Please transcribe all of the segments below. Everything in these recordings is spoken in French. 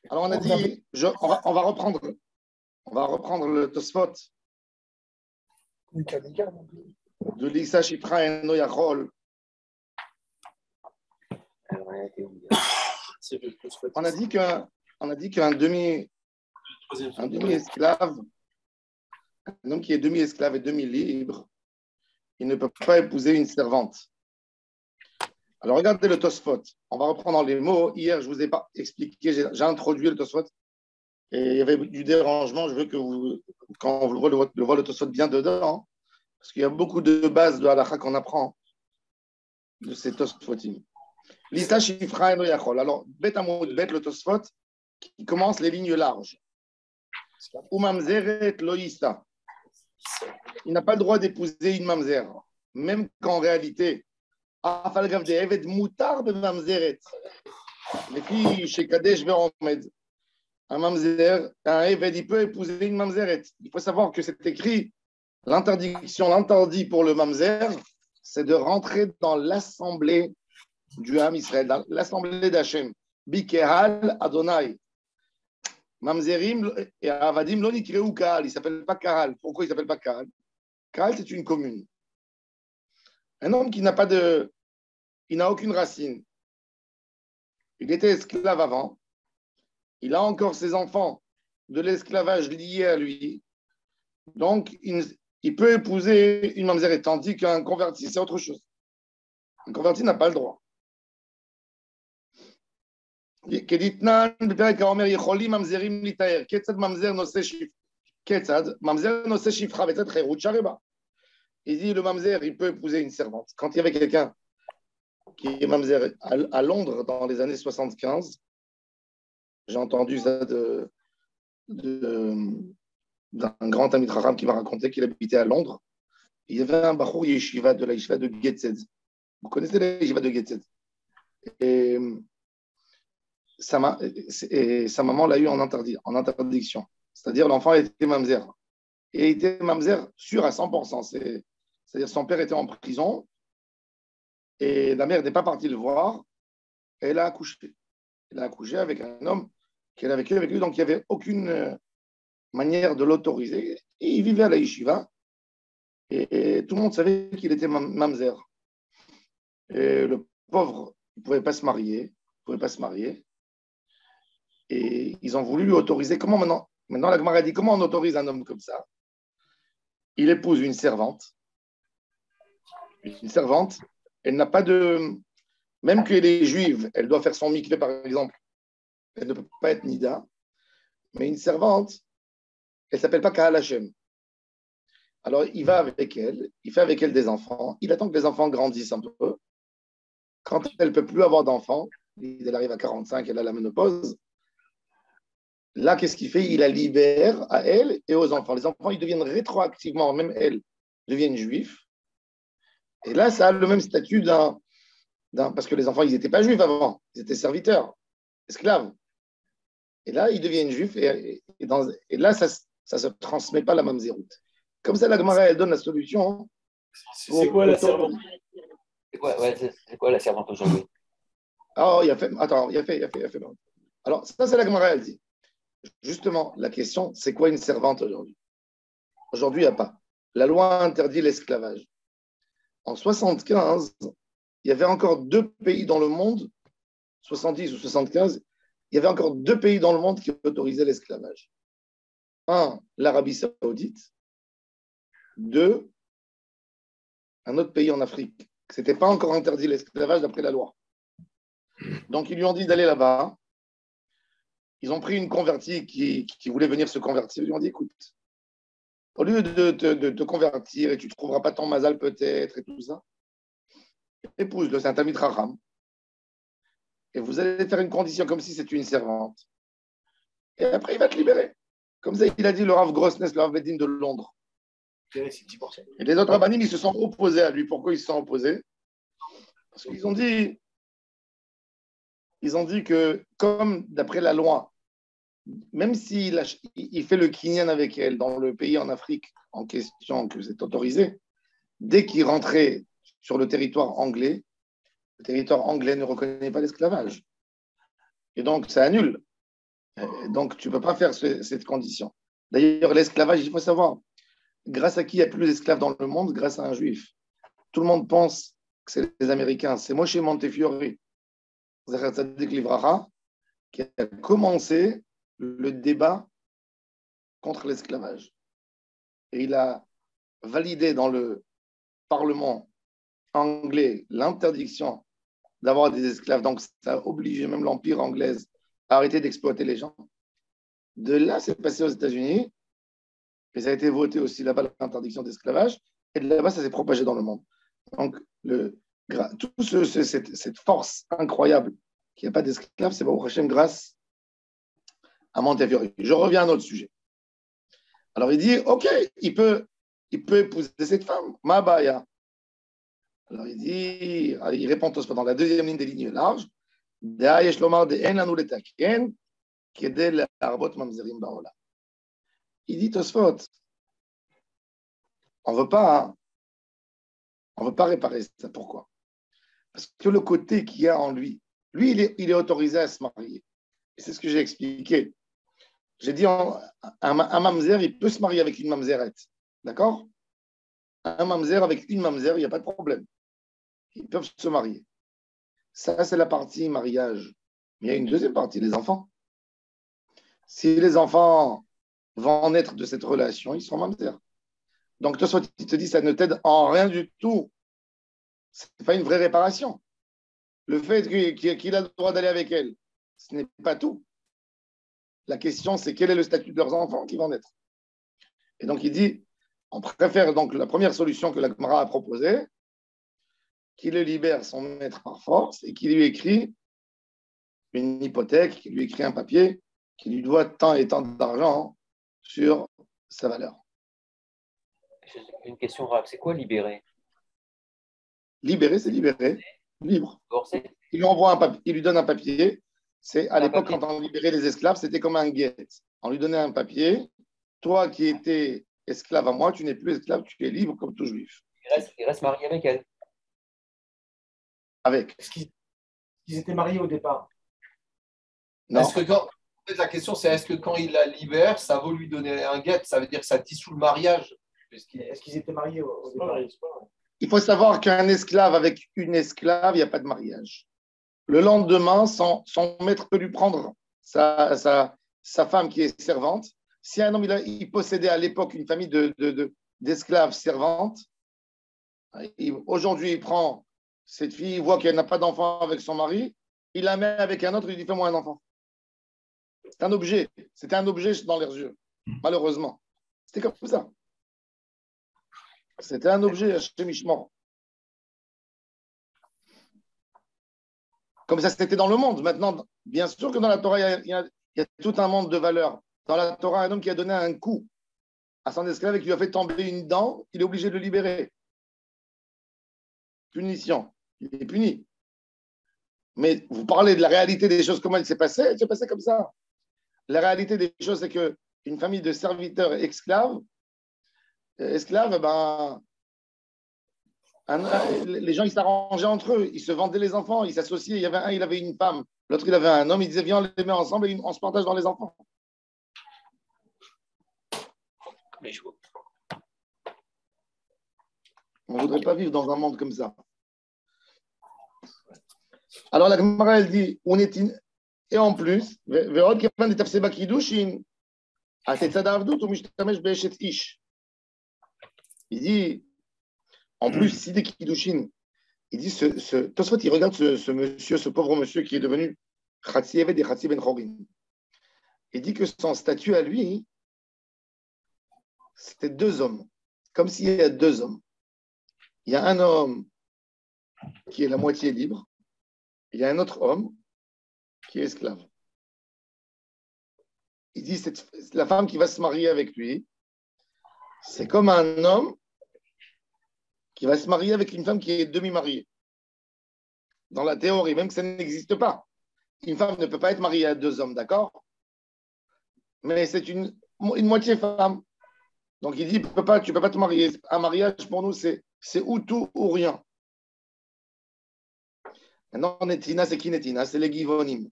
Alors on a dit, on va reprendre le Tosfot de l'Issa Shifra et Noyachol. On a dit qu'un demi-esclave, un homme qui est demi-esclave et demi-libre, il ne peut pas épouser une servante. Alors regardez le Tosfot. On va reprendre les mots. Hier, je ne vous ai pas expliqué, j'ai introduit le Tosfot et il y avait du dérangement. Je veux que vous, quand on voit le Tosfot bien dedans, parce qu'il y a beaucoup de bases de halakha qu'on apprend de ces Tosfotim. L'Issa Shifra et Noyachol. Alors, Bet Amoud Bet, le Tosfot, qui commence les lignes larges. Umamzeret Loïsta. Il n'a pas le droit d'épouser une mamzer, même qu'en réalité, Afalgav de Eved Moutar de Mamzeret. Les filles chez Kadesh Veromed. Un mamzer, un Eved, il peut épouser une mamzeret. Il faut savoir que c'est écrit, l'interdit pour le mamzer, c'est de rentrer dans l'assemblée du Ham Israël, dans l'assemblée d'Hachem. Bikehal Adonai. Mamzerim et Avadim lo nikreu Kahal. Il ne s'appelle pas Kahal. Pourquoi il ne s'appelle pas Kahal? Kahal, c'est une commune. Un homme qui n'a pas de. Il n'a aucune racine. Il était esclave avant. Il a encore ses enfants de l'esclavage liés à lui. Donc, il peut épouser une mamzeret, tandis qu'un converti, c'est autre chose. Un converti n'a pas le droit. Keditnan, בפרק האומר, יכולים ממזרים להתאר. כיצד ממזר נושא שפחה? כיצד? ממזר נושא שפחה וצד חירות שרבה. Il dit, le mamzer, il peut épouser une servante. Quand il y avait quelqu'un qui est mamzer à Londres dans les années 75, j'ai entendu ça d'un grand ami Raham qui m'a raconté qu'il habitait à Londres. Il y avait un bachour yeshiva de la yeshiva de Getzed. Vous connaissez la yeshiva de Getzed? Et sa maman l'a eu en interdiction. C'est-à-dire l'enfant était mamzer. Et il était mamzer sûr à 100%. C'est-à-dire son père était en prison et la mère n'est pas partie le voir. Et elle a accouché. Elle a accouché avec un homme qu'elle a vécu avec lui. Donc il n'y avait aucune manière de l'autoriser. Et il vivait à la yeshiva. Et tout le monde savait qu'il était mamzer. Et le pauvre, il ne pouvait pas se marier. Et ils ont voulu lui autoriser. Comment maintenant? Maintenant, la Gemara dit, comment on autorise un homme comme ça? Il épouse une servante. Une servante, elle n'a pas de... Même qu'elle est juive, elle doit faire son mikvé, par exemple. Elle ne peut pas être nida. Mais une servante, elle ne s'appelle pas Kahal Hashem. Alors, il va avec elle, il fait avec elle des enfants. Il attend que les enfants grandissent un peu. Quand elle ne peut plus avoir d'enfants, elle arrive à 45, elle a la ménopause. Là, qu'est-ce qu'il fait? Il la libère à elle et aux enfants. Les enfants, ils deviennent rétroactivement, même elles, deviennent juifs. Et là, ça a le même statut parce que les enfants, ils n'étaient pas juifs avant. Ils étaient serviteurs, esclaves. Et là, ils deviennent juifs. Et là, ça ne se transmet pas la même zéroute. Comme ça, la Gemara, elle donne la solution. C'est quoi la servante? C'est quoi la servante aujourd'hui? Oh, il a fait. Alors, ça, c'est la Gemara, elle dit. Justement, la question, c'est quoi une servante aujourd'hui? Aujourd'hui, il n'y a pas. La loi interdit l'esclavage. En 75, il y avait encore 2 pays dans le monde, 70 ou 75, il y avait encore 2 pays dans le monde qui autorisaient l'esclavage. 1, l'Arabie Saoudite. 2, un autre pays en Afrique. Ce n'était pas encore interdit l'esclavage d'après la loi. Donc, ils lui ont dit d'aller là-bas. Ils ont pris une convertie qui voulait venir se convertir. Ils lui ont dit, écoute, au lieu de te convertir et tu ne trouveras pas ton mazal peut-être et tout ça, épouse-le, c'est un Talmid Chacham. Et vous allez faire une condition comme si c'était une servante. Et après, il va te libérer. Comme ça, il a dit le Rav Grossness, le Rav Bedin de Londres. Et les autres rabbinim, ils se sont opposés à lui. Pourquoi ils se sont opposés? Parce qu'ils ont dit que, comme d'après la loi, même s'il fait le kinyan avec elle dans le pays en Afrique en question que c'est autorisé, dès qu'il rentrait sur le territoire anglais ne reconnaît pas l'esclavage. Et donc, ça annule. Donc, tu ne peux pas faire cette condition. D'ailleurs, l'esclavage, il faut savoir, grâce à qui il y a plus d'esclaves dans le monde? Grâce à un juif. Tout le monde pense que c'est les Américains. C'est Moshe Montefiore, Zecher Tzadik Livracha, qui a commencé le débat contre l'esclavage. Et il a validé dans le Parlement anglais l'interdiction d'avoir des esclaves. Donc, ça a obligé même l'Empire anglais à arrêter d'exploiter les gens. De là, c'est passé aux États-Unis, et ça a été voté aussi là-bas, l'interdiction d'esclavage, et de là-bas, ça s'est propagé dans le monde. Donc, cette force incroyable qu'il n'y a pas d'esclaves, c'est Baruch Hashem grâce à Montefiore. Je reviens à un autre sujet. Alors, il dit, OK, il peut épouser cette femme, ma baya. Alors, il répond tous dans la deuxième ligne des lignes larges, il dit Tosfot, on ne veut pas réparer ça. Pourquoi? Parce que le côté qu'il y a en lui, il est autorisé à se marier. Et c'est ce que j'ai expliqué. J'ai dit, un mamzer, il peut se marier avec une mamzerette. D'accord? Un mamzer avec une mamzer, il n'y a pas de problème. Ils peuvent se marier. Ça, c'est la partie mariage. Mais il y a une deuxième partie, les enfants. Si les enfants vont naître de cette relation, ils seront mamzer. Donc, toi, il te dit, ça ne t'aide en rien du tout. Ce n'est pas une vraie réparation. Le fait qu'il a le droit d'aller avec elle, ce n'est pas tout. La question, c'est quel est le statut de leurs enfants qui vont naître. Et donc, il dit, on préfère donc la première solution que la Gemara a proposée, qu'il le libère son maître par force et qu'il lui écrit une hypothèque, qu'il lui écrit un papier, qui lui doit tant et tant d'argent sur sa valeur. Une question, c'est quoi libérer? Libérer, c'est libérer. Libre. Il lui envoie un papier, il lui donne un papier. C'est à l'époque, quand on libérait les esclaves, c'était comme un guet. On lui donnait un papier. Toi qui étais esclave à moi, tu n'es plus esclave, tu es libre comme tout juif. Il reste marié avec elle. Avec. Est-ce qu'ils étaient mariés au départ? Non. Est-ce que en fait, la question, c'est est-ce que quand il la libère, ça vaut lui donner un guet? Ça veut dire que ça dissout le mariage? Est-ce qu'ils étaient mariés au départ? Il faut savoir qu'un esclave avec une esclave, il n'y a pas de mariage. Le lendemain, son maître peut lui prendre sa femme qui est servante. Si un homme il possédait à l'époque une famille d'esclaves servantes, aujourd'hui il prend cette fille, il voit qu'elle n'a pas d'enfant avec son mari, il la met avec un autre, il lui dit fais-moi un enfant. C'est un objet. C'était un objet dans leurs yeux, malheureusement. C'était comme ça. C'était un objet à Shemishmor. Comme ça, c'était dans le monde. Maintenant, bien sûr que dans la Torah, il y a tout un monde de valeurs. Dans la Torah, un homme qui a donné un coup à son esclave et qui lui a fait tomber une dent, il est obligé de le libérer. Punition. Il est puni. Mais vous parlez de la réalité des choses, comment elle s'est passée comme ça. La réalité des choses, c'est qu'une famille de serviteurs esclaves, les gens, ils s'arrangeaient entre eux, ils se vendaient les enfants, ils s'associaient. Il y avait un, il avait une femme, l'autre, il avait un homme, ils disaient, viens, on les met ensemble et on se partage dans les enfants. On ne voudrait pas vivre dans un monde comme ça. Alors la Gemara, elle dit, et en plus, il dit, en plus, si des Kiddushin, il dit, Tosfot, il regarde ce monsieur, ce pauvre monsieur qui est devenu Khatsi Eved et Khatsi Ben Chorin. Il dit que son statut à lui, c'était deux hommes. Comme s'il y a deux hommes. Il y a un homme qui est la moitié libre, il y a un autre homme qui est esclave. Il dit, la femme qui va se marier avec lui, c'est comme un homme qui va se marier avec une femme qui est demi-mariée. Dans la théorie, même que ça n'existe pas. Une femme ne peut pas être mariée à deux hommes, d'accord? Mais c'est une moitié femme. Donc il dit, tu peux pas te marier. Un mariage, pour nous, c'est ou tout ou rien. Maintenant, Netina, c'est qui Netina? C'est les Givonim.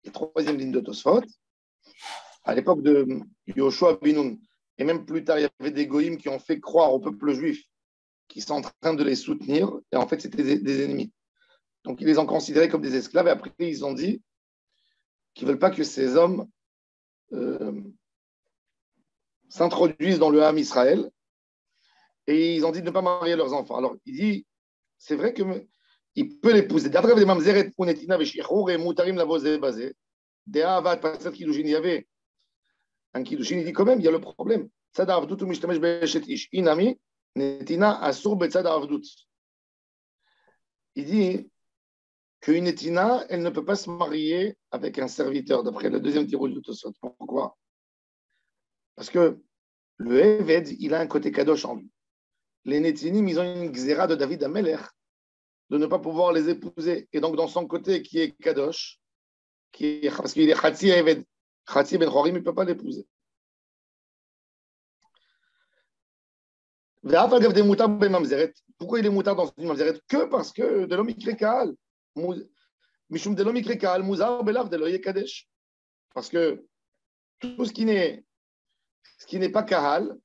Et troisième ligne de Tosfot. À l'époque de Yoshua Binoun, et même plus tard, il y avait des goïms qui ont fait croire au peuple juif qu'ils sont en train de les soutenir, et en fait, c'était des ennemis. Donc, ils les ont considérés comme des esclaves, et après, ils ont dit qu'ils ne veulent pas que ces hommes s'introduisent dans le Ham Israël, et ils ont dit de ne pas marier leurs enfants. Alors, il dit, c'est vrai qu'il peut l'épouser. D'après les mamzeret, unetina veshichur et mutarim lavose basé. De'avat pasat kiddushin, il y avait un kiddushin, il dit quand même, il y a le problème. Tzad avdut umishtamesh be'eshet ish. Inami netina asur betzad avdut. Il dit qu'une netina, elle ne peut pas se marier avec un serviteur, d'après le deuxième tirou du Tosot. Pourquoi? Parce que le Eved, il a un côté kadosh en lui. Les netinim, ils ont une xéra de David Amelech de ne pas pouvoir les épouser. Et donc, dans son côté qui est kadosh, parce qu'il est Khatsi Eved, Khatsi Ben Chorim, il ne peut pas l'épouser. Pourquoi il est moutard dans une mamzeret? Que parce que de l'homme Kaal. Mishum de l'homme Kaal, Mouzar Belav de l'Oye Kadesh. Parce que tout ce qui n'est pas Kahal,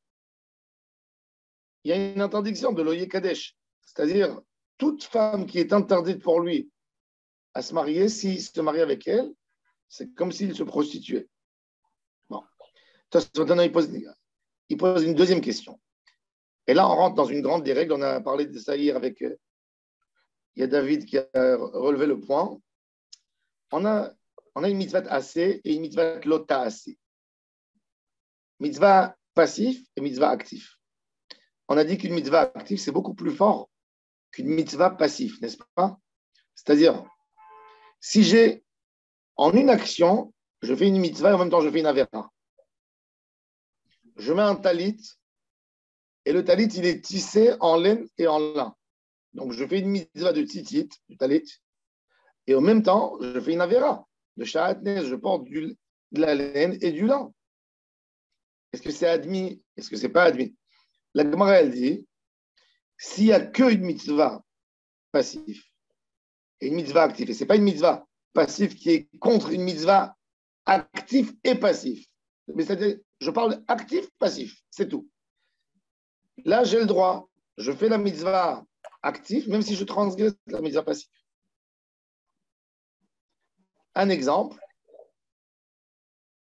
il y a une interdiction de l'Oye Kadesh. C'est-à-dire, toute femme qui est interdite pour lui à se marier, s'il se marie avec elle, c'est comme s'il se prostituait. Bon. Maintenant, il pose une deuxième question. Et là, on rentre dans une grande des règles. On a parlé de ça hier avec. Il y a David qui a relevé le point. On a une mitzvah assez et une mitzvah lota assez. Mitzvah passif et mitzvah actif. On a dit qu'une mitzvah active, c'est beaucoup plus fort qu'une mitzvah passive, n'est-ce pas? C'est-à-dire, si j'ai en une action, je fais une mitzvah et en même temps je fais une avéra. Je mets un talit et le talit, il est tissé en laine et en lin. Donc, je fais une mitzvah de titit, du talit, et en même temps, je fais une avéra. De sha'atnez, je porte de la laine et du lin. Est-ce que c'est admis? Est-ce que c'est pas admis? La Gemara, elle dit, s'il n'y a qu'une mitzvah passive et une mitzvah active, et ce n'est pas une mitzvah passive qui est contre une mitzvah active et passive. Mais c'est-à-dire, je parle actif-passif, c'est tout. Là, j'ai le droit. Je fais la mitzvah active, même si je transgresse la mitzvah passive. Un exemple,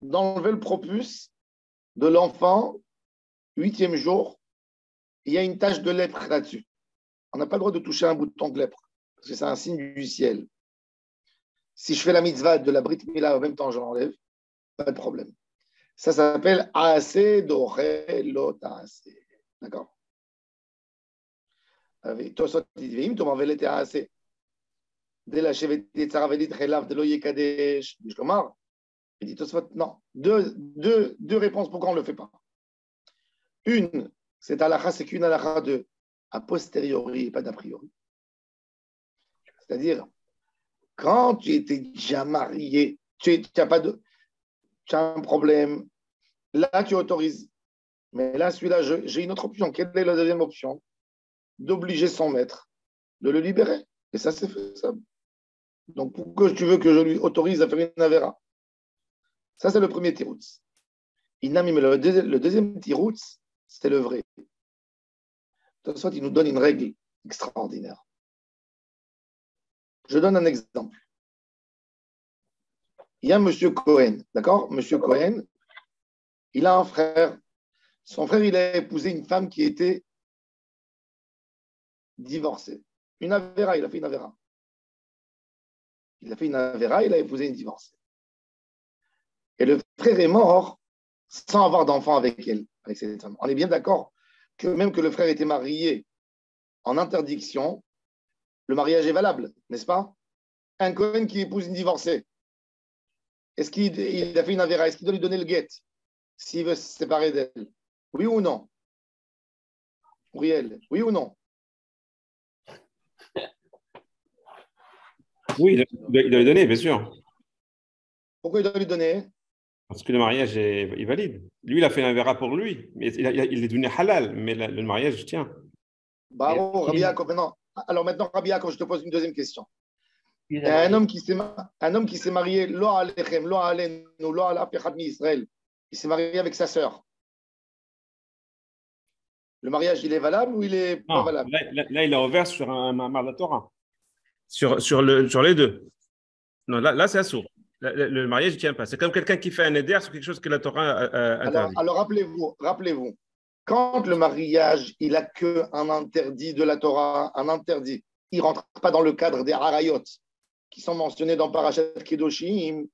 d'enlever le propus de l'enfant, 8e jour, il y a une tache de lèpre là-dessus. On n'a pas le droit de toucher un bouton de lèpre, parce que c'est un signe du ciel. Si je fais la mitzvah de la Brit Mila en même temps, je l'enlève, pas de problème. Ça s'appelle Aase Doré Lotase. D'accord? Tosot Idveim, Tomavel était Aase. Dès la chevet des Tsaravelit Relav de l'Oye Kadesh, Bishomar. Il dit Tosot, non. Deux réponses pourquoi on ne le fait pas. Une, c'est halakha, c'est qu'une halakha de a posteriori et pas d'a priori. C'est-à-dire, quand tu étais déjà marié, tu as un problème, là tu autorises. Mais là, celui-là, j'ai une autre option. Quelle est la deuxième option? D'obliger son maître de le libérer. Et ça, c'est faisable. Donc, pourquoi tu veux que je lui autorise à faire une avéra? Ça, c'est le premier tiroutz. Le deuxième tiroutz, c'est le vrai. Soit il nous donne une règle extraordinaire. Je donne un exemple. Il y a M. Cohen, d'accord? M. Cohen, il a un frère. Son frère, il a épousé une femme qui était divorcée. Une avéra, il a fait une avéra. Il a fait une avéra, il a épousé une divorcée. Et le frère est mort sans avoir d'enfant avec elle, avec cette femme. On est bien d'accord que même que le frère était marié en interdiction, le mariage est valable, n'est-ce pas? Un Cohen qui épouse une divorcée, est-ce qu'il a fait une avéra? Est-ce qu'il doit lui donner le guet s'il veut se séparer d'elle? Oui ou non? Uriel, oui ou non? Oui, il doit lui donner, bien sûr. Pourquoi il doit lui donner? Parce que le mariage est valide. Lui, il a fait un verra pour lui, mais il est devenu halal, mais le mariage tient. Bravo, Rabbi Yaakov. Alors maintenant, Rabbi Yaakov, je te pose une deuxième question. Il Et a marié. un homme qui s'est marié, lo alechem, lo alenu, lo ala aף אחד מישראל, il s'est marié avec sa sœur. Le mariage, il est valable ou il est pas Non, valable? là, il a ouvert sur un Mamar de la Torah. Sur les deux. Non, là c'est assourd. Le mariage ne tient pas. C'est comme quelqu'un qui fait un éder sur quelque chose que la Torah interdit. Alors rappelez-vous, quand le mariage, il a que un interdit de la Torah, un interdit, il ne rentre pas dans le cadre des harayot qui sont mentionnés dans Parashat Kedoshim.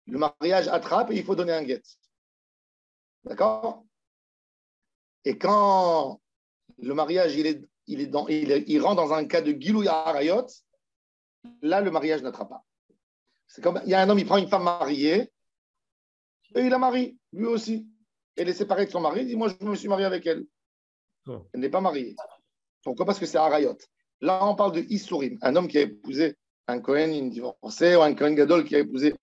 Le mariage attrape et il faut donner un guet. D'accord? Et quand le mariage, il rentre dans un cas de Gilou Harayot, là, le mariage n'attrape pas. C'est comme, il y a un homme, il prend une femme mariée et il la marie, lui aussi. Elle est séparée de son mari, il dit, moi, je me suis marié avec elle. Oh. Elle n'est pas mariée. Pourquoi? Parce que c'est Harayot. Là, on parle de Issourim, un homme qui a épousé un Kohen, une divorcée, ou un Kohen Gadol qui a épousé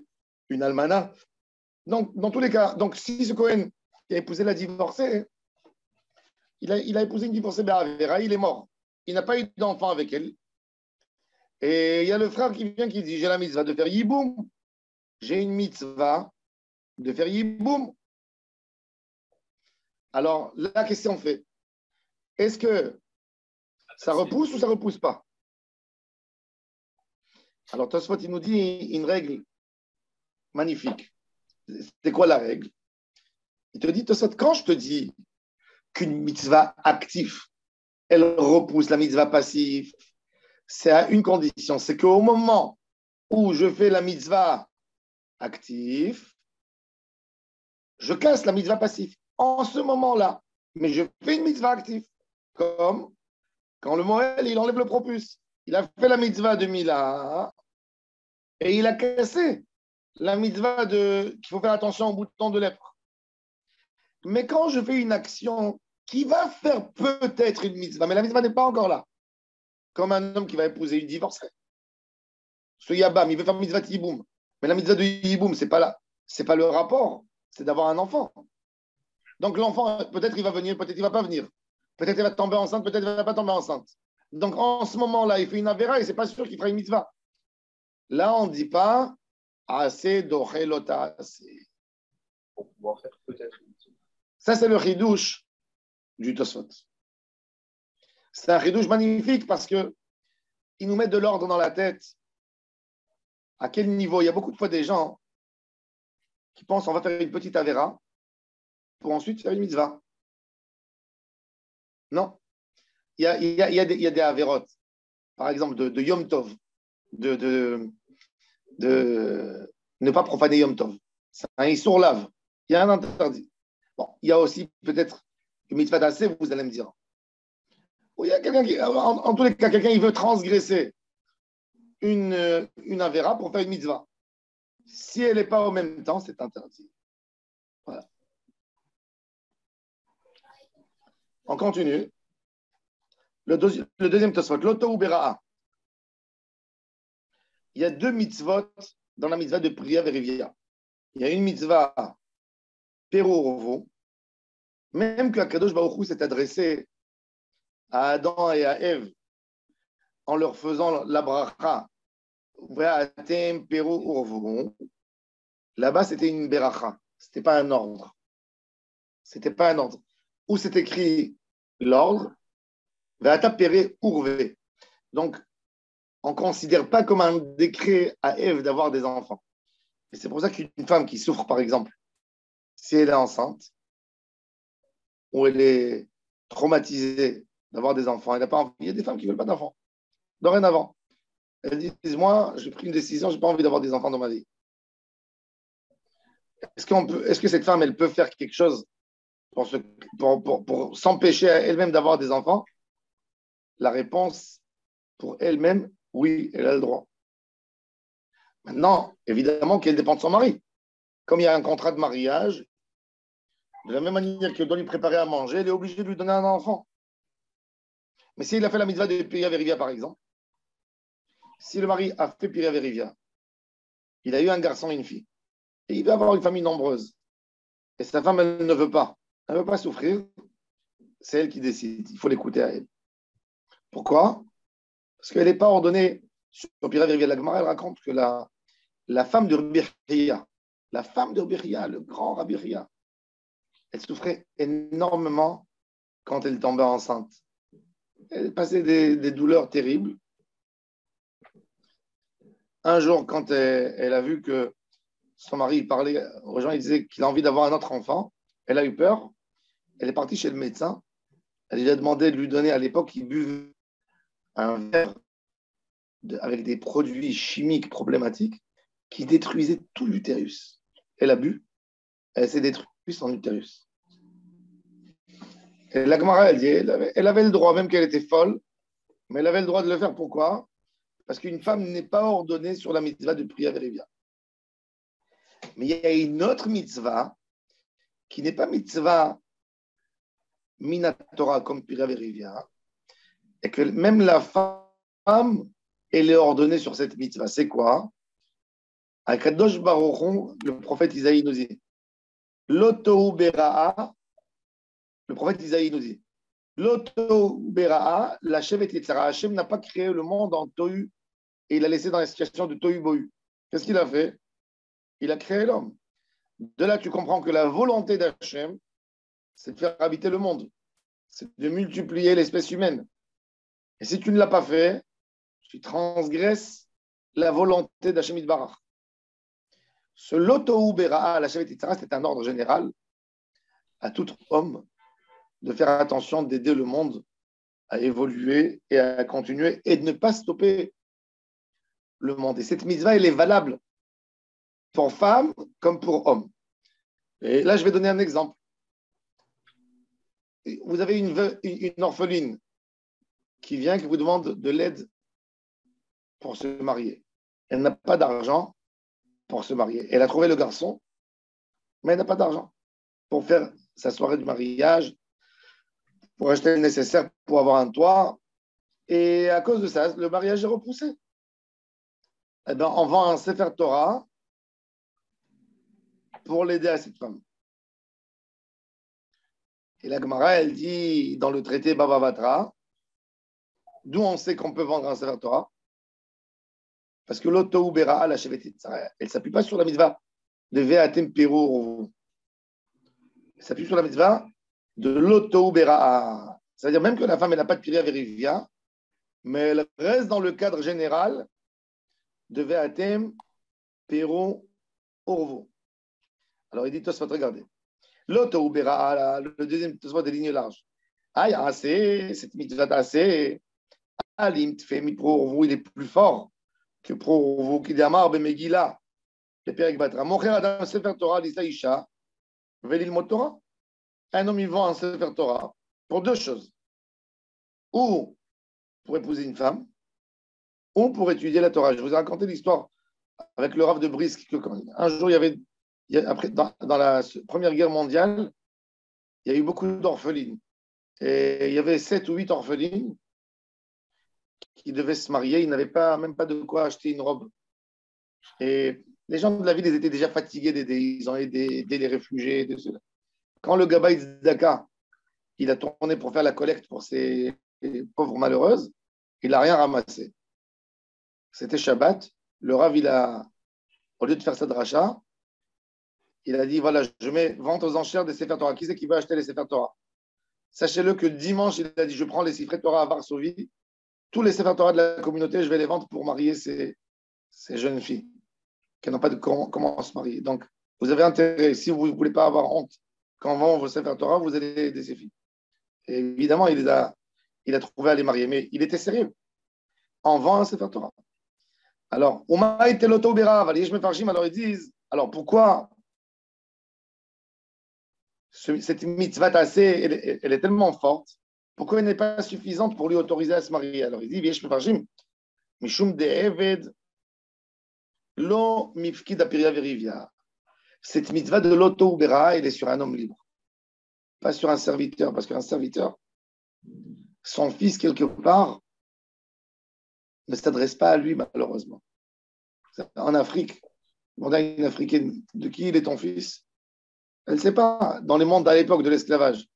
une Almana. Donc, dans tous les cas, donc, si ce Kohen qui a épousé la divorcée, il a épousé une divorcée Be'avera, il est mort. Il n'a pas eu d'enfant avec elle. Et il y a le frère qui vient qui dit, j'ai la mitzvah de faire Yiboum. J'ai une mitzvah de faire Yiboum. Alors, la question fait, est-ce que ça repousse ou ça ne repousse pas? Alors, Tosfot, il nous dit une règle magnifique. C'est quoi la règle? Il te dit, Tosfot, quand je te dis qu'une mitzvah active, elle repousse la mitzvah passive, c'est à une condition, c'est qu'au moment où je fais la mitzvah active, je casse la mitzvah passive. En ce moment-là, mais je fais une mitzvah active, comme quand le Moël, il enlève le propus. Il a fait la mitzvah de Mila et il a cassé la mitzvah qu'il faut faire attention au bouton de lèpre. Mais quand je fais une action qui va faire peut-être une mitzvah, mais la mitzvah n'est pas encore là, comme un homme qui va épouser une divorcée. Ce Yabam, il veut faire mitzvah de Yiboum, mais la mitzvah de Yiboum, c'est pas là, c'est pas le rapport, c'est d'avoir un enfant. Donc l'enfant, peut-être il va venir, peut-être il va pas venir. Peut-être il va tomber enceinte, peut-être il ne va pas tomber enceinte. Donc en ce moment-là, il fait une avéra et c'est pas sûr qu'il fera une mitzvah. Là, on ne dit pas assez dochelota. Pour pouvoir faire peut-être une mitzvah. Ça, c'est le chidouche du Tosfot. C'est un chidouche magnifique parce que il nous met de l'ordre dans la tête. À quel niveau? Il y a beaucoup de fois des gens qui pensent on va faire une petite avéra pour ensuite faire une mitzvah. Non. Il y a des avérotes, par exemple de Yom Tov, de ne pas profaner Yom Tov. C'est un issour lave. Il y a un interdit. Bon, il y a aussi peut-être une mitzvah d'assez, vous allez me dire. Ou il y a quelqu'un qui, en tous les cas, quelqu'un il veut transgresser une avéra pour faire une mitzvah. Si elle n'est pas au même temps, c'est interdit. Voilà. On continue. Le deuxième Tosfot, l'auto ou bera'a. Il y a deux mitzvot dans la mitzvah de prière Verivia. Il y a une mitzvah Perorovo, même que Akadosh Baruch Hu s'est adressé à Adam et à Ève en leur faisant la bracha. Ve'atem Perorovo. Là-bas, c'était une beracha. Ce n'était pas un ordre. C'était pas un ordre. Où c'est écrit l'ordre, Ve'ata Pere Urve. Donc, on ne considère pas comme un décret à Ève d'avoir des enfants. Et c'est pour ça qu'une femme qui souffre, par exemple, si elle est enceinte, ou elle est traumatisée d'avoir des enfants, elle n'a pas envie. Il y a des femmes qui ne veulent pas d'enfants. Dorénavant. Elles disent, moi, j'ai pris une décision, je n'ai pas envie d'avoir des enfants dans ma vie. Est-ce que cette femme, elle peut faire quelque chose pour s'empêcher à elle-même d'avoir des enfants? La réponse, pour elle-même, oui, elle a le droit. Maintenant, évidemment qu'elle dépend de son mari. Comme il y a un contrat de mariage, de la même manière qu'elle doit lui préparer à manger, elle est obligée de lui donner un enfant. Mais s'il a fait la mitzvah de Piria Verivia, par exemple, si le mari a fait Piria Verivia, il a eu un garçon et une fille, et il veut avoir une famille nombreuse, et sa femme, elle ne veut pas souffrir, c'est elle qui décide. Il faut l'écouter à elle. Pourquoi? Parce qu'elle n'est pas ordonnée sur Pira Verivia, la Gemara, elle raconte que la femme de Rabbi Chia, le grand Rabbi Chia, elle souffrait énormément quand elle tombait enceinte. Elle passait des douleurs terribles. Un jour, quand elle a vu que son mari parlait aux gens, il disait qu'il a envie d'avoir un autre enfant, elle a eu peur. Elle est partie chez le médecin. Elle lui a demandé de lui donner, à l'époque, il buvait un verre avec des produits chimiques problématiques qui détruisaient tout l'utérus. Elle a bu, elle s'est détruite son utérus. Et la Gemara, elle dit, elle avait le droit, même qu'elle était folle, mais elle avait le droit de le faire. Pourquoi? Parce qu'une femme n'est pas ordonnée sur la mitzvah de Priya Verivia. Mais il y a une autre mitzvah qui n'est pas mitzvah minatora comme Priya Verivia, et que même la femme, elle est ordonnée sur cette mitzvah. C'est quoi? À Kadosh Baruch Hu, le prophète Isaïe nous dit, Lotohu Bera'a, le prophète Isaïe nous dit, Lotohu Bera'a, la Hashem et Yitzhara. Hashem n'a pas créé le monde en Tohu et il l'a laissé dans la situation de Tohu Bohu. Qu'est-ce qu'il a fait? Il a créé l'homme. De là, tu comprends que la volonté d'Hachem, c'est de faire habiter le monde, c'est de multiplier l'espèce humaine. Et si tu ne l'as pas fait, tu transgresses la volonté d'Hachem Yitbarach. Ce Lotohu Bera'a, la Hashem et Yitzhara, c'est un ordre général à tout homme de faire attention, d'aider le monde à évoluer et à continuer et de ne pas stopper le monde. Et cette mitzvah, elle est valable pour femmes comme pour hommes. Et là, je vais donner un exemple. Vous avez une orpheline qui vient, qui vous demande de l'aide pour se marier. Elle n'a pas d'argent pour se marier. Elle a trouvé le garçon, mais elle n'a pas d'argent pour faire sa soirée de mariage, pour acheter le nécessaire pour avoir un toit. Et à cause de ça, le mariage est repoussé. Eh bien, on vend un Sefer Torah pour l'aider à cette femme. Et la Gemara, elle dit dans le traité Baba Batra, d'où on sait qu'on peut vendre un Sefer Torah, parce que l'Otohu Bera'a, la Shevet, elle ne s'appuie pas sur la mitzvah de Ve'atem Peru. Elle s'appuie sur la mitzvah de l'Otohu Bera'a. C'est-à-dire même que la femme, elle n'a pas de Priya Verivia, mais elle reste dans le cadre général de Ve'atem Peru Orvo. Alors il dit Tosfot, regardez. L'Otohu Bera'a, le deuxième Tosfot des lignes larges. Ah, il y a assez, cette mitzvah assez. Alim Tfe Mipro Orvo, il est plus fort que Pro Orvo, qui dit Amar Bemegila, le Perek Batra. Mocher Adam Sefer Torah, l'Isa Isha, Velilmot Torah. Un homme, il vend un Sefer Torah pour deux choses. Ou pour épouser une femme, ou pour étudier la Torah. Je vous ai raconté l'histoire avec le Rav de Brisk. Un jour, après, dans la Première Guerre mondiale, il y a eu beaucoup d'orphelines. Et il y avait 7 ou 8 orphelines qui devaient se marier. Ils n'avaient même pas de quoi acheter une robe. Et les gens de la ville, ils étaient déjà fatigués d'aider. Ils ont aidé les réfugiés. Quand le Gabaï Tzedaka, il a tourné pour faire la collecte pour ces pauvres malheureuses, il n'a rien ramassé. C'était Shabbat. Le Rav, au lieu de faire sa dracha, il a dit, voilà, je mets vente aux enchères des Sefer Torah. Qui c'est qui veut acheter les Sefer Torah? Sachez-le que dimanche, il a dit, je prends les Sefer Torah à Varsovie. Tous les Sefer Torah de la communauté, je vais les vendre pour marier ces jeunes filles qui n'ont pas de comment se marier. Donc, vous avez intérêt, si vous ne voulez pas avoir honte quand on vend vos Sefer Torah, vous allez aider ces filles. Et évidemment, il a trouvé à les marier, mais il était sérieux. En vend un Sefer Torah. Alors, alors ils disent, alors pourquoi cette mitzvah tassée, elle est tellement forte, pourquoi elle n'est pas suffisante pour lui autoriser à se marier? Alors il dit, Viesh Mefarshim, Mishum de Eved, Lo Mifkid Apiria Verivia. Cette mitzvah de l'Otohu Bera'a, elle est sur un homme libre, pas sur un serviteur, parce qu'un serviteur, son fils, quelque part, ne s'adresse pas à lui, malheureusement. En Afrique, on a une Africaine, de qui il est ton fils? Elle ne sait pas. Dans les mondes à l'époque de l'esclavage,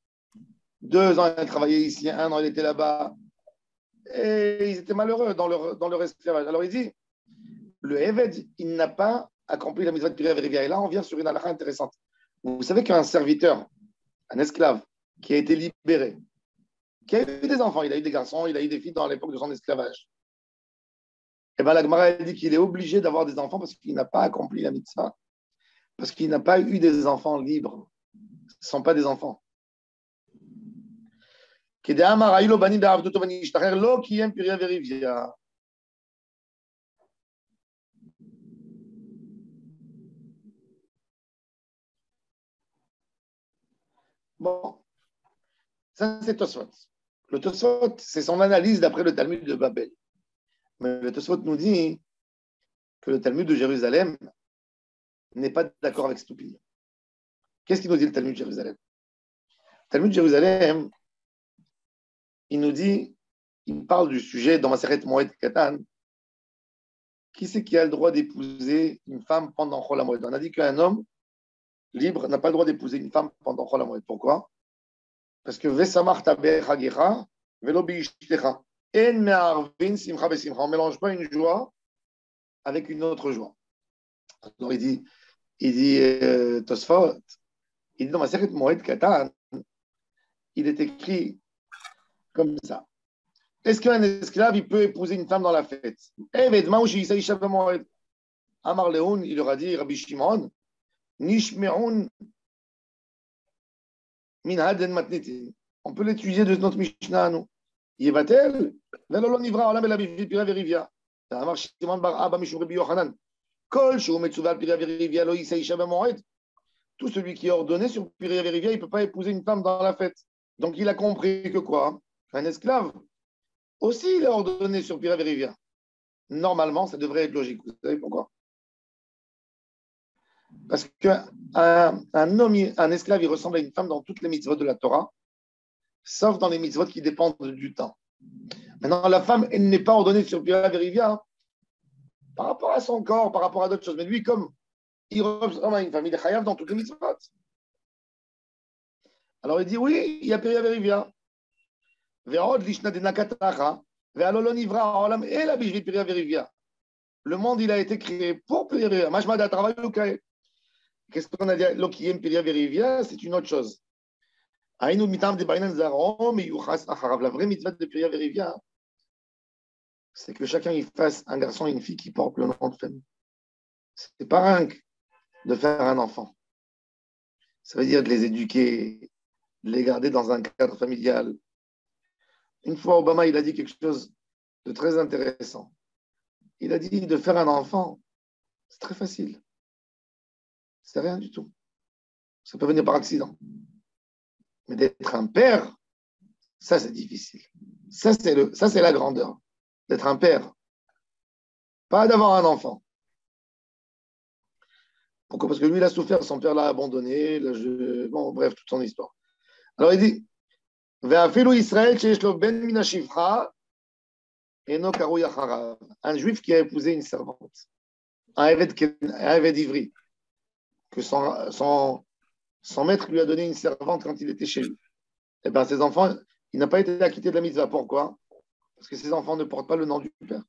2 ans, elle travaillait ici, 1 an, elle était là-bas. et ils étaient malheureux dans leur esclavage. Alors il dit, le Eved, il n'a pas accompli la mitzvah de Piriya Verivia. Et là, on vient sur une halakha intéressante. Vous savez qu'un serviteur, un esclave, qui a été libéré, qui a eu des enfants, il a eu des garçons, il a eu des filles dans l'époque de son esclavage. Et bien la Gemara dit qu'il est obligé d'avoir des enfants parce qu'il n'a pas accompli la mitzvah, parce qu'il n'a pas eu des enfants libres. Ce ne sont pas des enfants. Bon, ça c'est Tosfot. Le Tosfot, c'est son analyse d'après le Talmud de Babel. Mais le Tosfot nous dit que le Talmud de Jérusalem n'est pas d'accord avec cette opinion. Qu'est-ce qu'il nous dit le Talmud de Jérusalem? Le Talmud de Jérusalem, il nous dit, il parle du sujet dans Maseret Moed Katan. Qui c'est qui a le droit d'épouser une femme pendant Chol HaMoed? On a dit qu'un homme libre n'a pas le droit d'épouser une femme pendant Chol HaMoed. Pourquoi? Parce que Vesamach Taber Hagecha, Velo Biishtecha. En Me'arvin Simcha Besimcha. On ne mélange pas une joie avec une autre joie. Alors il dit Tosfot, il dit dans Maseret Moed Katan, il est écrit comme ça. Est-ce qu'un esclave, il peut épouser une femme dans la fête? Amar Leoun, il leur a dit, Rabbi Shimon, Nishme'un min haden matnitin. On peut l'étudier de notre Mishnah à nous. Yevatel, velolo nivra olam el abivit pira verivia. Amar Shimon bar Abba mishum Rabbi Yochanan. Kol shu metzuval pira verivia lo yisa isha b'moed. Tout celui qui est ordonné sur pira verivia, il ne peut pas épouser une femme dans la fête. Donc il a compris que quoi? Un esclave aussi, il est ordonné sur Pira Verivia. Normalement, ça devrait être logique. Vous savez pourquoi? Parce qu'un homme, un esclave, il ressemble à une femme dans toutes les mitzvot de la Torah, sauf dans les mitzvot qui dépendent du temps. Maintenant, la femme, elle n'est pas ordonnée sur Pira Verivia par rapport à son corps, par rapport à d'autres choses. Mais lui, comme il ressemble à une femme, il est chayav dans toutes les mitzvot. Alors il dit oui, il y a Pira Verivia. Le monde, il a été créé pour Piriya Verivia. Qu'est-ce qu'on a dit? L'Okiyem Piriya Verivia, c'est une autre chose. La vraie mitzvah de Piriya Verivia, c'est que chacun il fasse un garçon et une fille qui portent le nom de famille. C'est pas rien de faire un enfant. Ça veut dire de les éduquer, de les garder dans un cadre familial. Une fois, Obama, il a dit quelque chose de très intéressant. Il a dit de faire un enfant, c'est très facile. C'est rien du tout. Ça peut venir par accident. Mais d'être un père, ça, c'est difficile. Ça, c'est la grandeur. D'être un père. Pas d'avoir un enfant. Pourquoi? Parce que lui, il a souffert, son père l'a abandonné. Bon, bref, toute son histoire. Alors, il dit, un juif qui a épousé une servante, un évêque ivri, que son maître lui a donné une servante quand il était chez lui. Et bien, ses enfants, il n'a pas été acquitté de la mitzvah. Pourquoi? Parce que ses enfants ne portent pas le nom du père.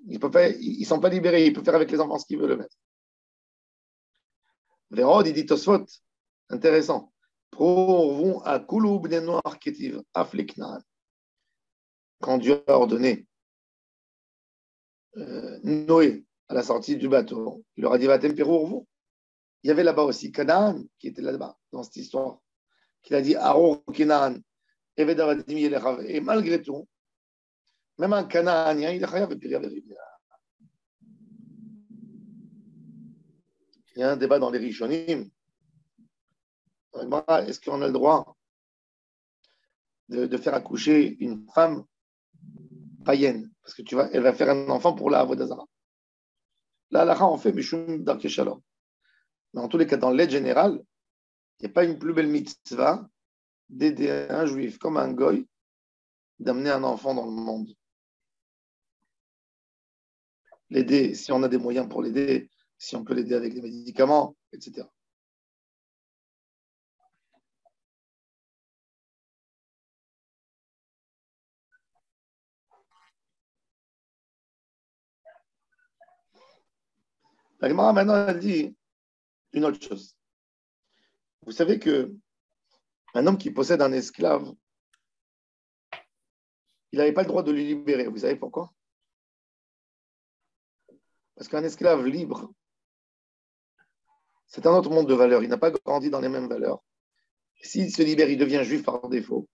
Ils ne sont pas libérés, il peut faire avec les enfants ce qu'il veut, le maître. Vérod, il dit Tosfot, intéressant. Quand Dieu a ordonné Noé à la sortie du bateau, il leur a dit Vatem Perurvu. Il y avait là-bas aussi Canaan qui était là-bas dans cette histoire, qu'il a dit Aror Kenan, Eved Avadim Yelechav. Et malgré tout, même un Canaanien, il est chayav et Piriya Verivia. Il y a un débat dans les Rishonim. Est-ce qu'on a le droit de faire accoucher une femme païenne? Parce que elle va faire un enfant pour la Avodazara. Là, on fait Mishum Darke Shalom. Mais en tous les cas, dans l'aide générale, il n'y a pas une plus belle mitzvah d'aider un juif comme un goy d'amener un enfant dans le monde. L'aider, si on a des moyens pour l'aider, si on peut l'aider avec des médicaments, etc. La Gemara maintenant elle dit une autre chose. Vous savez que un homme qui possède un esclave, il n'avait pas le droit de le libérer. Vous savez pourquoi? Parce qu'un esclave libre, c'est un autre monde de valeurs. Il n'a pas grandi dans les mêmes valeurs. S'il se libère, il devient juif par défaut.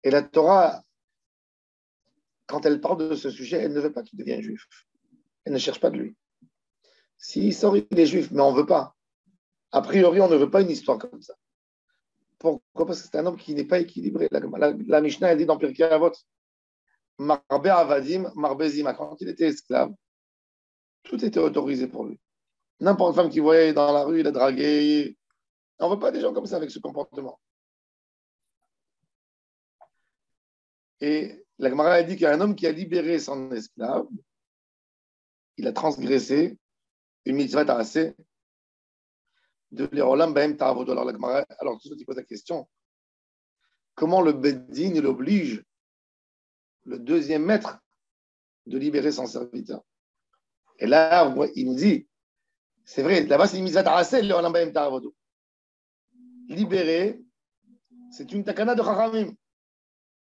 Et la Torah, quand elle parle de ce sujet, elle ne veut pas qu'il devienne juif. Elle ne cherche pas de lui. S'il sort, il est juif, mais on ne veut pas. A priori, on ne veut pas une histoire comme ça. Pourquoi? Parce que c'est un homme qui n'est pas équilibré. La Mishnah, elle dit dans Pirkei Avot, Marbe Avadim, Marbe Zima. Quand il était esclave, tout était autorisé pour lui. N'importe quelle femme qu'il voyait dans la rue, il a dragué. On ne veut pas des gens comme ça avec ce comportement. Et la Gemara a dit qu'il y a un homme qui a libéré son esclave, il a transgressé une mitzvah ta'aseh de l'Erolam Bahem Ta'avodo. Alors la Gemara, alors tout le monde pose la question, comment le Beddin il oblige le deuxième maître de libérer son serviteur? Et là, il nous dit, c'est vrai, là-bas c'est une mitzvah ta'aseh, l'Erolam Bahem Ta'avodo. Libérer, c'est une takana de Chachamim.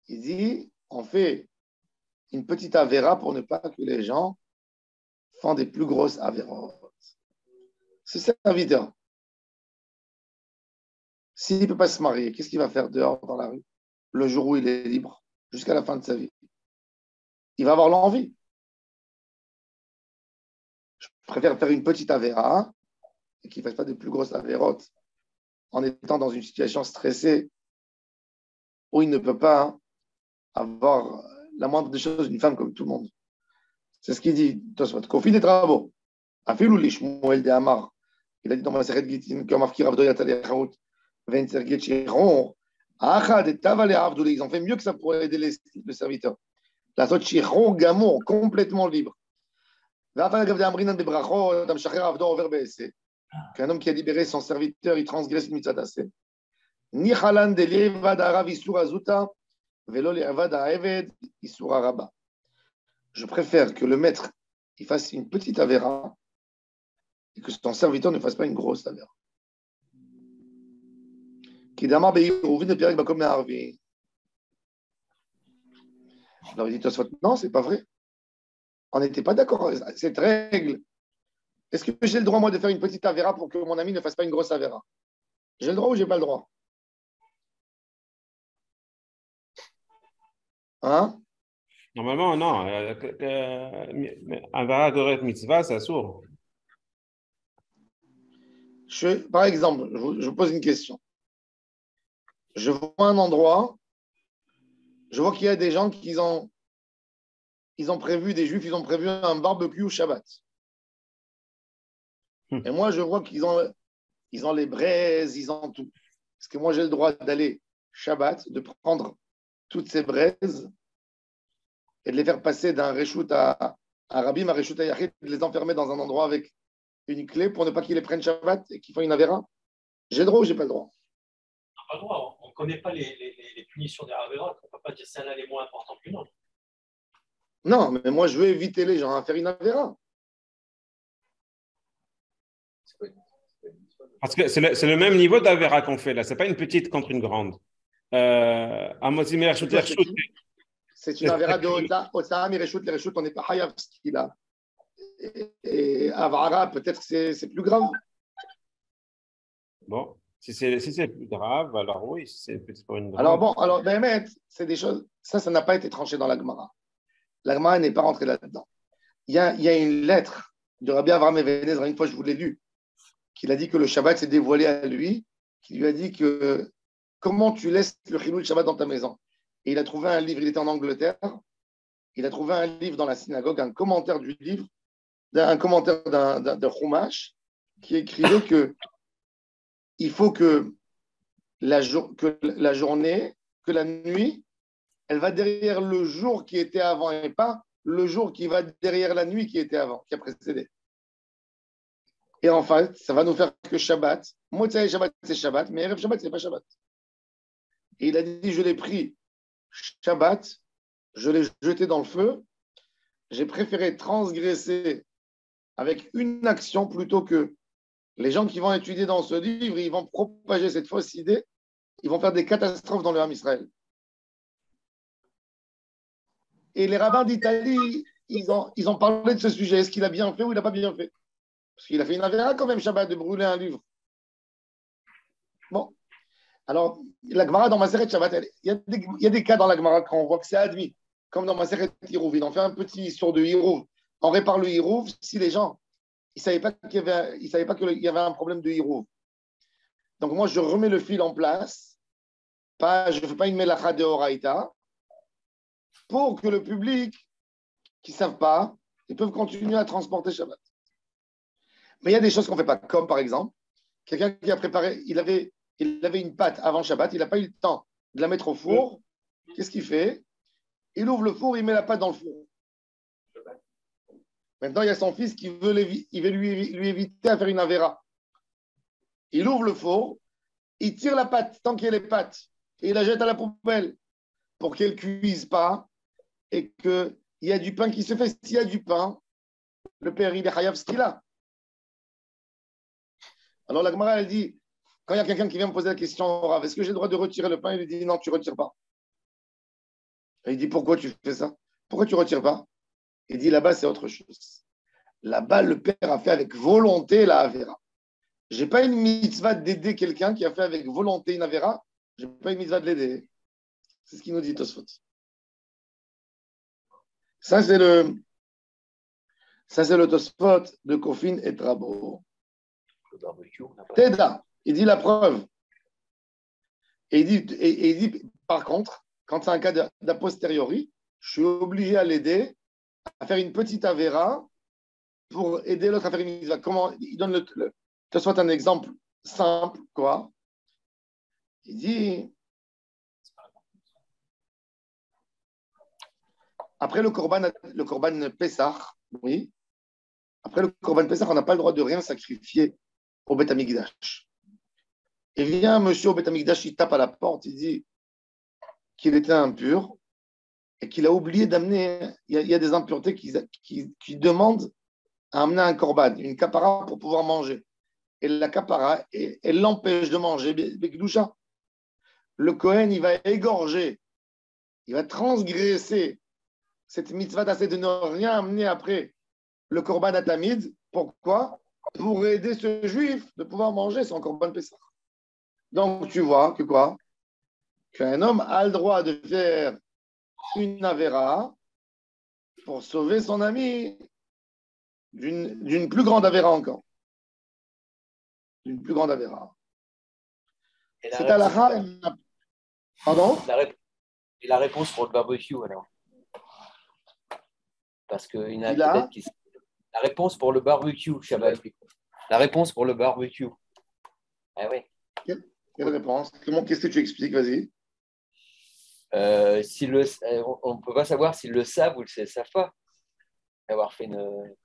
Il dit, on fait une petite avéra pour ne pas que les gens font des plus grosses avérotes. C'est serviteur. S'il ne peut pas se marier, qu'est-ce qu'il va faire dehors dans la rue, le jour où il est libre, jusqu'à la fin de sa vie? Il va avoir l'envie. Je préfère faire une petite avéra et qu'il ne fasse pas de plus grosses avérotes en étant dans une situation stressée où il ne peut pas avoir la moindre des choses d'une femme comme tout le monde. C'est ce qu'il dit. Kofi des travaux. Afilou l'ishmuel de Amar. Il a dit dans ma série de Gitin, comme Afkir Avdoyat Alechaout, Venzer Getchiron, Achad et Tavale Avdouli. Ils ont fait mieux que ça pour aider le serviteur. La sorte Chiron Gamon, complètement libre. Qu'un homme qui a libéré son serviteur, il transgresse une mitzvah d'assez. Ni Halan de Levad Arav Isur Azuta. Je préfère que le maître il fasse une petite avéra et que son serviteur ne fasse pas une grosse avéra. Alors il dit, non, c'est pas vrai. On n'était pas d'accord avec cette règle. Est-ce que j'ai le droit, moi, de faire une petite avéra pour que mon ami ne fasse pas une grosse avéra? J'ai le droit ou j'ai pas le droit? Hein? Normalement, non. Un vara goret mitzvah, ça sourd. Par exemple, je vous pose une question. Je vois un endroit, je vois qu'il y a des gens qui ont prévu, des juifs, ils ont prévu un barbecue au Shabbat. Et moi, je vois qu'ils ont les braises, ils ont tout. Est-ce que moi, j'ai le droit d'aller Shabbat, de prendre toutes ces braises et de les faire passer d'un reshoot à Rabim, à reshoot à Yachid, de les enfermer dans un endroit avec une clé pour ne pas qu'ils les prennent Shabbat et qu'ils font une avéra? J'ai le droit ou j'ai pas le droit? On n'a pas le droit. On ne connaît pas les punitions des avérotes. On ne peut pas dire celle-là est moins importante qu'une autre. Non, mais moi, je veux éviter les gens à faire une avéra. Parce que c'est le même niveau d'avéra qu'on fait là. Ce n'est pas une petite contre une grande. C'est une avéra de Otsaha, Mireshut, les Reshut, on n'est pas Hayav ce qu'il a. Et Avara, peut-être que c'est plus grave. Bon, si c'est plus grave, alors oui, si c'est pour une grave. Alors bon, c'est des choses, ça n'a pas été tranché dans la Gemara. La Gemara n'est pas rentrée là-dedans. Il y a une lettre de Rabbi Avraham Even Ezra, une fois je vous l'ai lu, qu'il a dit que le Shabbat s'est dévoilé à lui, qui lui a dit que comment tu laisses le Chilul Shabbat dans ta maison? Et il a trouvé un livre, il était en Angleterre, il a trouvé un livre dans la synagogue, un commentaire du livre, un commentaire d'un Chumash, qui écrivait que il faut que la journée, que la nuit, elle va derrière le jour qui était avant et pas le jour qui va derrière la nuit qui était avant, qui a précédé. Et en fait, ça va nous faire que Shabbat, Motzei Shabbat c'est Shabbat, mais Erev Shabbat c'est pas Shabbat. Et il a dit, je l'ai pris Shabbat, je l'ai jeté dans le feu, j'ai préféré transgresser avec une action plutôt que les gens qui vont étudier dans ce livre, ils vont propager cette fausse idée, ils vont faire des catastrophes dans le Ham Israël. Et les rabbins d'Italie, ils ont parlé de ce sujet. Est-ce qu'il a bien fait ou il n'a pas bien fait? Parce qu'il a fait une avéra quand même, Shabbat, de brûler un livre. Bon. Alors, la Gemara dans Maseret Shabbat, il y a des cas dans la Gemara quand on voit que c'est admis. Comme dans Maseret Hirouv, on fait un petit histoire de Hirouv. On répare le Hirouv si les gens ils ne savaient pas qu'il y avait un problème de Hirouv. Donc, moi, je remets le fil en place. Je ne fais pas une melacha de Horaïta pour que le public qui ne savent pas, ils peuvent continuer à transporter Shabbat. Mais il y a des choses qu'on ne fait pas. Comme par exemple, quelqu'un qui a préparé, il avait une pâte avant Shabbat, il n'a pas eu le temps de la mettre au four. Qu'est-ce qu'il fait? Il ouvre le four, il met la pâte dans le four. Maintenant, il y a son fils qui veut lui éviter à faire une avéra. Il ouvre le four, il tire la pâte tant qu'il y a les pâtes et il la jette à la poubelle pour qu'elle ne cuise pas et qu'il y a du pain qui se fait. S'il y a du pain, le père, il est chayav ce qu'il a. Alors la Gemara, elle dit, quand il y a quelqu'un qui vient me poser la question au Rav, est-ce que j'ai le droit de retirer le pain? Il lui dit, non, tu ne retires pas. Et il dit, pourquoi tu fais ça? Pourquoi tu ne retires pas? Il dit, là-bas, c'est autre chose. Là-bas, le père a fait avec volonté la Avera. Je n'ai pas une mitzvah d'aider quelqu'un qui a fait avec volonté une Avera. Je n'ai pas une mitzvah de l'aider. C'est ce qu'il nous dit Tosfot. Ça, c'est le Tosfot de Kofin et Trabo. Teda, il dit la preuve. Et il dit, par contre, quand c'est un cas d'a posteriori, je suis obligé à l'aider à faire une petite Avera pour aider l'autre à faire une mitzvah. Comment il donne que ce soit un exemple simple, quoi. Il dit après le Korban Pessah, oui. Après le Korban Pessah, on n'a pas le droit de rien sacrifier au Beth Amikdash. Et vient un monsieur au Beth Amikdash, il tape à la porte, il dit qu'il était impur et qu'il a oublié d'amener. Il y a des impuretés qui demandent à amener un korban, une kapara pour pouvoir manger. Et la kapara, elle l'empêche de manger Bekdusha. Le Kohen, il va égorger, il va transgresser cette mitzvah d'assez de ne rien amener après le korban atamid. Pourquoi? Pour aider ce juif de pouvoir manger son korban Pessah. Donc tu vois que quoi? Qu'un homme a le droit de faire une avera pour sauver son ami d'une plus grande avéra encore. D'une plus grande avéra. C'est halakha. Pardon? Et la réponse pour le barbecue, alors? Parce qu'il y en a peut-être qui... La réponse pour le barbecue, Shabbat. La réponse pour le barbecue. Ah oui. Quelle réponse? Qu'est-ce que tu expliques? Vas-y. On ne peut pas savoir s'ils le savent ou ils ne le savent pas. Avoir fait une...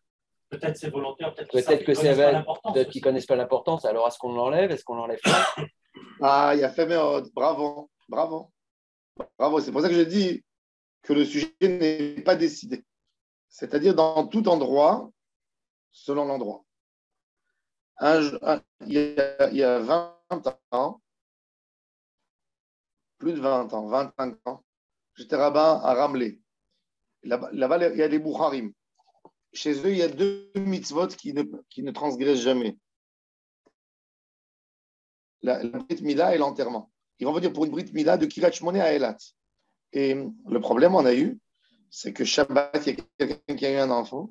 Peut-être c'est volontaire, peut-être qu'ils ne connaissent pas l'importance. Alors, est-ce qu'on l'enlève? Est-ce qu'on l'enlève pas? Ah, il a fait Méod. Bravo. Bravo. Bravo. C'est pour ça que je dis que le sujet n'est pas décidé. C'est-à-dire dans tout endroit, selon l'endroit. Il y a 20 ans, plus de 20 ans, 25 ans, j'étais rabbin à Ramleh. Là-bas, il y a des Bouharim. Chez eux, il y a 2 mitzvot qui ne transgressent jamais. La Brit Mila et l'enterrement. Ils vont venir pour une Brit Mila de Kiryat Shmona à Eilat. Et le problème, on a eu, c'est que Shabbat, il y a quelqu'un qui a eu un enfant,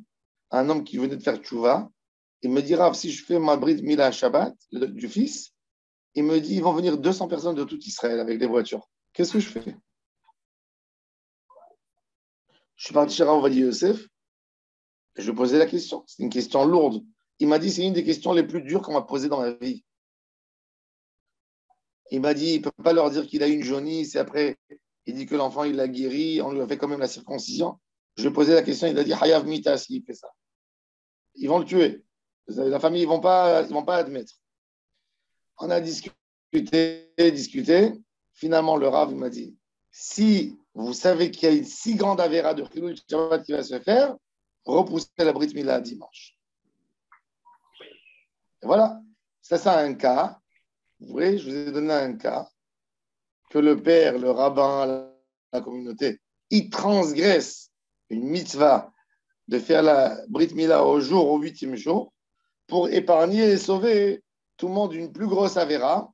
un homme qui venait de faire tchouva, il me dit, Rav, si je fais ma Brit Mila à Shabbat, du fils, il me dit, ils vont venir 200 personnes de tout Israël avec des voitures. Qu'est-ce que je fais? Je suis parti chez Rav Ovadia Yosef, et je lui ai posé la question. C'est une question lourde. Il m'a dit, c'est une des questions les plus dures qu'on m'a posées dans ma vie. Il m'a dit, il ne peut pas leur dire qu'il a une jaunisse, et après, il dit que l'enfant, il l'a guéri, on lui a fait quand même la circoncision. Je lui ai posé la question, il a dit, Hayav Mita, s'il fait ça. Ils vont le tuer. La famille, ils ne vont pas admettre. On a discuté. Finalement, le Rav m'a dit, si vous savez qu'il y a une si grande avéra de Chilul Shabbat qui va se faire, repoussez la Brit Mila dimanche. Et voilà, ça c'est un cas. Vous voyez, je vous ai donné un cas que le père, le rabbin, la communauté, il transgresse une mitzvah de faire la Brit Mila au 8e jour, pour épargner et sauver tout le monde d'une plus grosse avéra,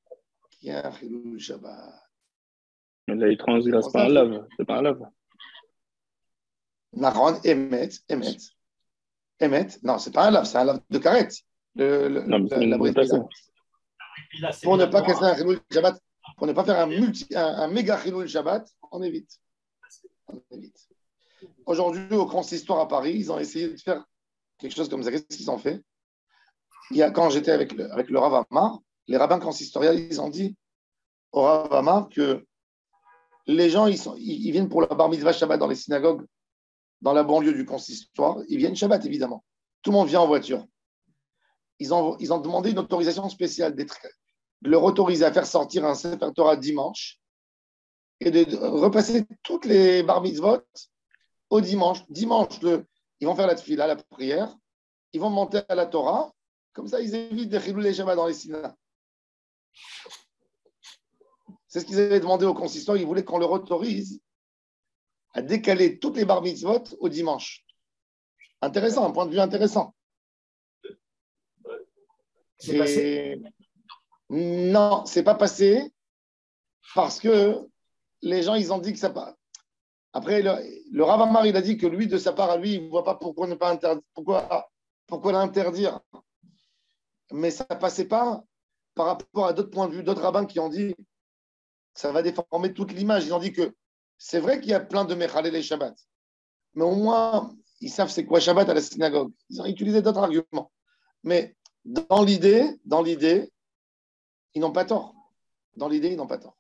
qui est un Chilul Shabbat. Mais là, il transgresse pas un lave. C'est pas un lave. Naron, Emet. Non, c'est pas un lave, c'est un lave de karet. Non, mais c'est La Brit Mila. Pour ne pas casser un Chilul Shabbat, pour ne pas faire un méga Chilul Shabbat, on évite. Aujourd'hui, au consistoire à Paris, ils ont essayé de faire quelque chose comme ça. Qu'est-ce qu'ils ont fait? Quand j'étais avec le Rav Amar, les rabbins consistoriaux, ils ont dit au Rav Amar que les gens, ils viennent pour la bar mitzvah Shabbat dans les synagogues, dans la banlieue du consistoire. Ils viennent Shabbat, évidemment. Tout le monde vient en voiture. Ils ont demandé une autorisation spéciale, de leur autoriser à faire sortir un Sefer Torah dimanche et de repasser toutes les bar mitzvot au dimanche. Dimanche, ils vont faire la tefila, la prière. Ils vont monter à la Torah. Comme ça, ils évitent des chilul Shabbat dans les synagogues. C'est ce qu'ils avaient demandé au consistoire. Ils voulaient qu'on leur autorise à décaler toutes les bar mitzvot au dimanche. Intéressant, un point de vue intéressant. C'est passé? Non, c'est pas passé parce que les gens, ils ont dit que ça passe. Après, le Rav Amar, il a dit que lui, de sa part à lui, il ne voit pas pourquoi ne pas interdire. Pourquoi l'interdire? Mais ça ne passait pas par rapport à d'autres points de vue, d'autres rabbins qui ont dit que ça va déformer toute l'image. Ils ont dit que c'est vrai qu'il y a plein de Mechalel les Shabbat, mais au moins, ils savent c'est quoi Shabbat à la synagogue. Ils ont utilisé d'autres arguments. Mais dans l'idée, ils n'ont pas tort. Dans l'idée, ils n'ont pas tort.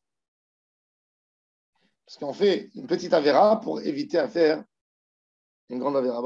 Parce qu'on fait une petite avéra pour éviter à faire une grande avéra.